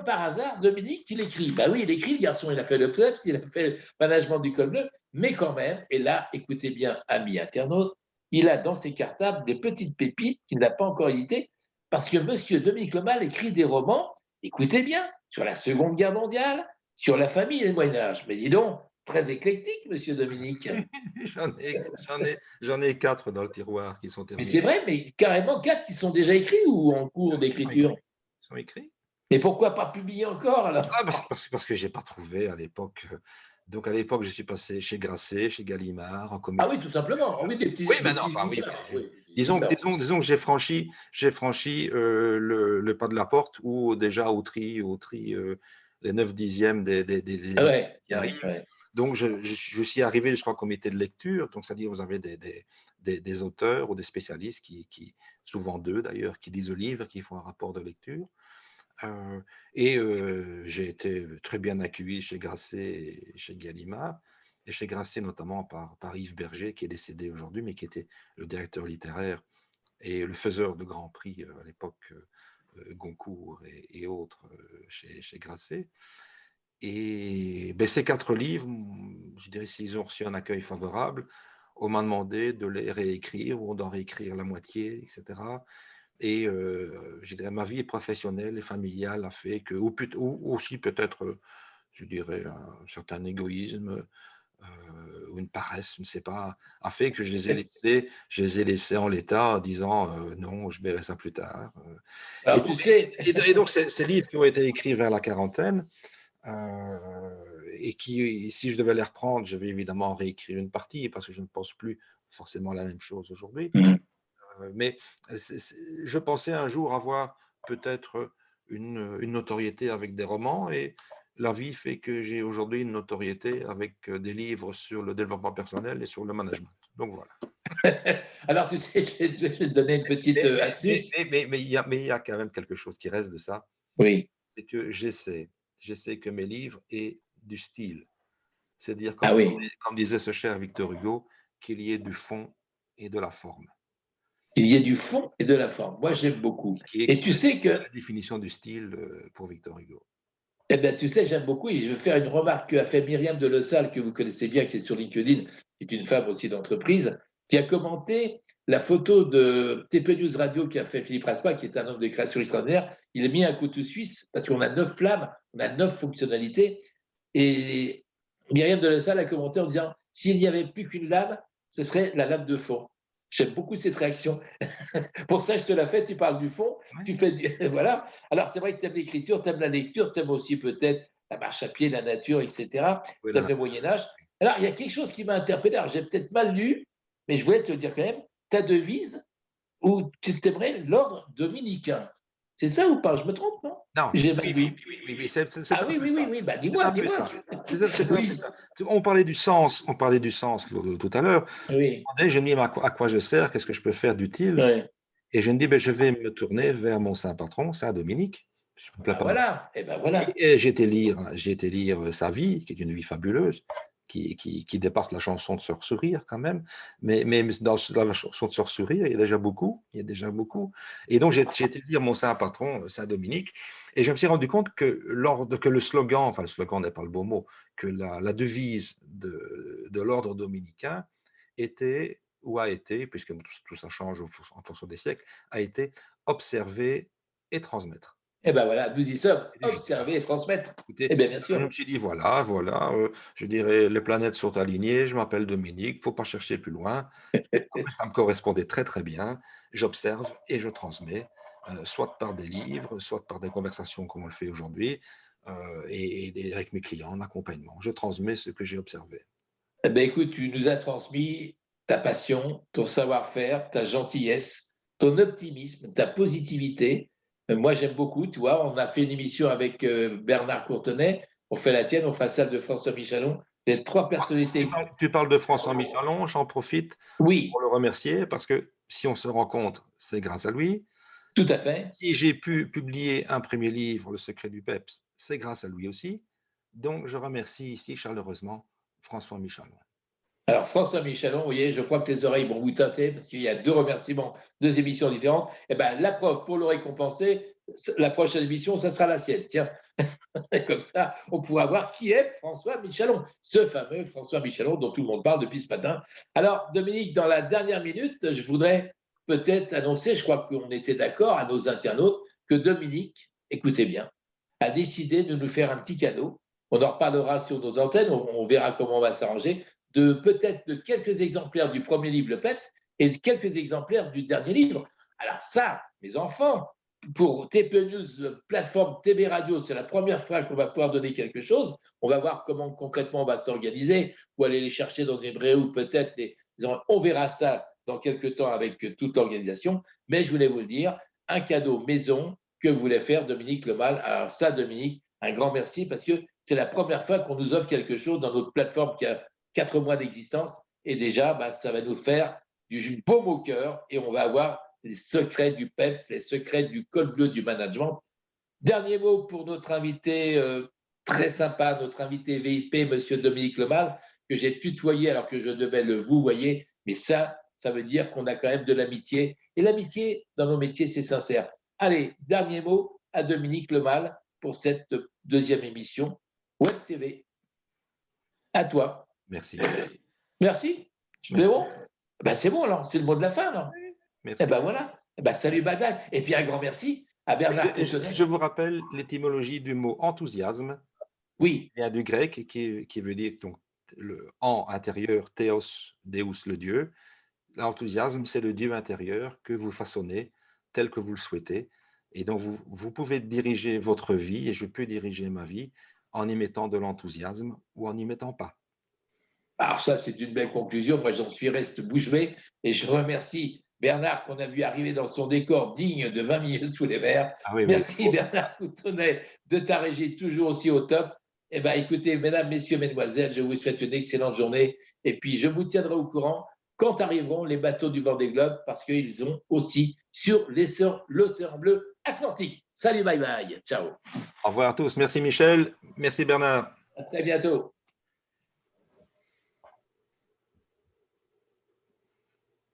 comme par hasard, Dominique, il écrit. Ben oui, il écrit, le garçon, il a fait le PEPS, il a fait le management du col bleu, mais quand même, et là, écoutez bien, amis internautes, il a dans ses cartables des petites pépites qu'il n'a pas encore éditées, parce que monsieur Dominique Lemal écrit des romans, écoutez bien, sur la Seconde Guerre mondiale, sur la famille et le Moyen-Âge. Mais dis donc, très éclectique, monsieur Dominique. J'en ai 4 dans le tiroir qui sont Mais terminés. c'est vrai, mais carrément 4 qui sont déjà écrits ou en cours Ils sont écrits. d'écriture. Ils sont écrits. Et pourquoi pas publier encore alors? Ah, parce que j'ai pas trouvé à l'époque. Donc à l'époque, je suis passé chez Grasset, chez Gallimard, en Ah comité. oui, tout simplement. Ah oui, Oui, des maintenant, petits enfin, oui, éditeurs. Oui, des petits disons, éditeurs. disons que j'ai franchi le pas de la porte où déjà au tri les 9 dixièmes des Ah livres ouais, qui ouais, arrivent. ouais. Donc je suis arrivé jusqu'au comité de lecture. Donc c'est-à-dire vous avez des auteurs ou des spécialistes souvent deux d'ailleurs, qui lisent le livre, qui font un rapport de lecture. J'ai été très bien accueilli chez Grasset et chez Gallimard, et chez Grasset notamment par Yves Berger, qui est décédé aujourd'hui, mais qui était le directeur littéraire et le faiseur de grands prix à l'époque, Goncourt et autres, chez Grasset. Et ben, ces 4 livres, je dirais, s'ils ont reçu un accueil favorable, on m'a demandé de les réécrire ou d'en réécrire la moitié, etc. Et je dirais, ma vie professionnelle et familiale a fait que, ou aussi peut-être, je dirais, un certain égoïsme ou une paresse, je ne sais pas, a fait que je les ai laissés en l'état en disant non, je verrai ça plus tard. Et Alors tu donc, sais, et donc ces livres qui ont été écrits vers la quarantaine, et qui, si je devais les reprendre, je vais évidemment réécrire une partie parce que je ne pense plus forcément la même chose aujourd'hui. Mais je pensais un jour avoir peut-être une notoriété avec des romans, et la vie fait que j'ai aujourd'hui une notoriété avec des livres sur le développement personnel et sur le management. Donc voilà. alors tu sais, je vais te donner une petite Mais, mais, astuce. mais, mais, mais il y a quand même quelque chose qui reste de ça, Oui. c'est que j'essaie que mes livres aient du style. C'est-à-dire, Ah oui. comme disait ce cher Victor Hugo, qu'il y ait du fond et de la forme, Il y a du fond et de la forme. Moi, j'aime beaucoup. qui est, Et qui tu est sais que, la définition du style pour Victor Hugo. eh bien, tu sais, j'aime beaucoup et je veux faire une remarque qu'a fait Myriam de Salle, que vous connaissez bien, qui est sur LinkedIn, qui est une femme aussi d'entreprise, qui a commenté la photo de TP News Radio qui a fait Philippe Raspa, qui est un homme de création extraordinaire. Il a mis un couteau suisse parce qu'on a 9 flammes, on a 9 fonctionnalités. Et Myriam de Salle a commenté en disant s'il n'y avait plus qu'une lame, ce serait la lame de fond. J'aime beaucoup cette réaction. Pour ça, je te la fais, tu parles du fond, Ouais. tu fais du... Voilà. Alors, c'est vrai que tu aimes l'écriture, tu aimes la lecture, tu aimes aussi peut-être la marche à pied, la nature, etc. Oui, Tu aimes le Moyen-Âge. Alors, il y a quelque chose qui m'a interpellé. Alors, j'ai peut-être mal lu, mais je voulais te le dire quand même. Ta devise, où tu aimerais l'ordre dominicain. C'est ça ou pas? Je me trompe, non? non, J'ai mal oui, oui, lu. oui, oui, oui, c'est Ah un oui, peu oui, oui, ça. oui. Bah, C'est dis-moi, un peu dis-moi. ça. C'est un peu Oui, ça. On parlait du sens tout à l'heure. oui, Je me dis à quoi je sers, qu'est-ce que je peux faire d'utile? oui. Et je me dis, ben, je vais me tourner vers mon saint patron, Saint Dominique. Je me plais Ben pas. voilà, et ben voilà. Et j'ai été lire sa vie, qui est une vie fabuleuse, qui dépasse la chanson de Sœur Sourire quand même. Mais dans la chanson de Sœur Sourire, il y a déjà beaucoup. Il y a déjà beaucoup. Et donc, j'ai été lire mon saint patron, Saint Dominique, et je me suis rendu compte que le slogan, enfin, le slogan n'est pas le beau mot, que la devise de l'ordre dominicain était, ou a été, puisque tout ça change en fonction des siècles, a été observer et transmettre. Et ben voilà, nous y sommes. Et je dis, Observer et transmettre. écoutez, Eh bien, bien je sûr. me suis dit, voilà, je dirais, les planètes sont alignées, je m'appelle Dominique, il ne faut pas chercher plus loin. Ça me correspondait très, très bien. J'observe et je transmets, soit par des livres, soit par des conversations comme on le fait aujourd'hui, avec mes clients en accompagnement. Je transmets ce que j'ai observé. Eh ben, écoute, tu nous as transmis ta passion, ton savoir-faire, ta gentillesse, ton optimisme, ta positivité. Moi, j'aime beaucoup, tu vois, on a fait une émission avec Bernard Courtenay, on fait la tienne, on fait celle de François Michalon. Il y a 3 Tu personnalités. parles, tu parles de François Michalon, j'en profite pour Oui, le remercier parce que si on se rencontre, c'est grâce à lui. tout à fait. Si j'ai pu publier un premier livre, Le secret du PEPS, c'est grâce à lui aussi. Donc, je remercie ici chaleureusement François Michalon. Alors, François Michelon, vous voyez, je crois que les oreilles vont vous tâter parce qu'il y a 2 remerciements, 2 émissions différentes. Eh bien, la preuve pour le récompenser, la prochaine émission, ça sera la sienne. Tiens, comme ça, on pourra voir qui est François Michelon, ce fameux François Michelon dont tout le monde parle depuis ce matin. Alors, Dominique, dans la dernière minute, je voudrais peut-être annoncer, je crois qu'on était d'accord à nos internautes, que Dominique, écoutez bien, a décidé de nous faire un petit cadeau. On en reparlera sur nos antennes, on verra comment on va s'arranger, de peut-être de quelques exemplaires du premier livre, le PEPS, et de quelques exemplaires du dernier livre. Alors ça, mes enfants, pour TPE News, plateforme TV Radio, c'est la première fois qu'on va pouvoir donner quelque chose. On va voir comment concrètement on va s'organiser, ou aller les chercher dans des librairies, ou peut-être on verra ça dans quelques temps avec toute l'organisation. Mais je voulais vous le dire, un cadeau maison que voulait faire Dominique Lemal. Alors ça, Dominique, un grand merci parce que c'est la première fois qu'on nous offre quelque chose dans notre plateforme qui a 4 mois d'existence. Et déjà, bah, ça va nous faire du baume au cœur et on va avoir les secrets du PEPS, les secrets du code bleu du management. Dernier mot pour notre invité très sympa, notre invité VIP, Monsieur Dominique Lemal, que j'ai tutoyé alors que je devais le vous voyez, mais ça veut dire qu'on a quand même de l'amitié. Et l'amitié, dans nos métiers, c'est sincère. Allez, dernier mot à Dominique Lemal pour cette deuxième émission Web TV. À toi. Merci. Merci. C'est bon? Ben, c'est bon alors, c'est le mot de la fin alors. Merci. Et ben voilà. Et ben, salut, bye bye. Et puis un grand merci à Bernard Coutonnet. Je vous rappelle l'étymologie du mot enthousiasme. Oui. Il y a du grec qui veut dire donc le en intérieur, théos, Deus, le Dieu. L'enthousiasme, c'est le Dieu intérieur que vous façonnez tel que vous le souhaitez. Et donc, vous pouvez diriger votre vie, et je peux diriger ma vie, en y mettant de l'enthousiasme ou en n'y mettant pas. Alors ça, c'est une belle conclusion. Moi, j'en suis resté bouche bée. Et je remercie Bernard qu'on a vu arriver dans son décor digne de 20 minutes sous les verres. Ah oui, Merci Bernard Coutonnet de ta régie toujours aussi au top. Eh bien, écoutez, mesdames, messieurs, mesdemoiselles, je vous souhaite une excellente journée. Et puis, je vous tiendrai au courant quand arriveront les bateaux du Vendée Globe parce qu'ils ont aussi sur l'océan bleu Atlantique. Salut, bye bye. Ciao. Au revoir à tous. Merci Michel. Merci Bernard. À très bientôt.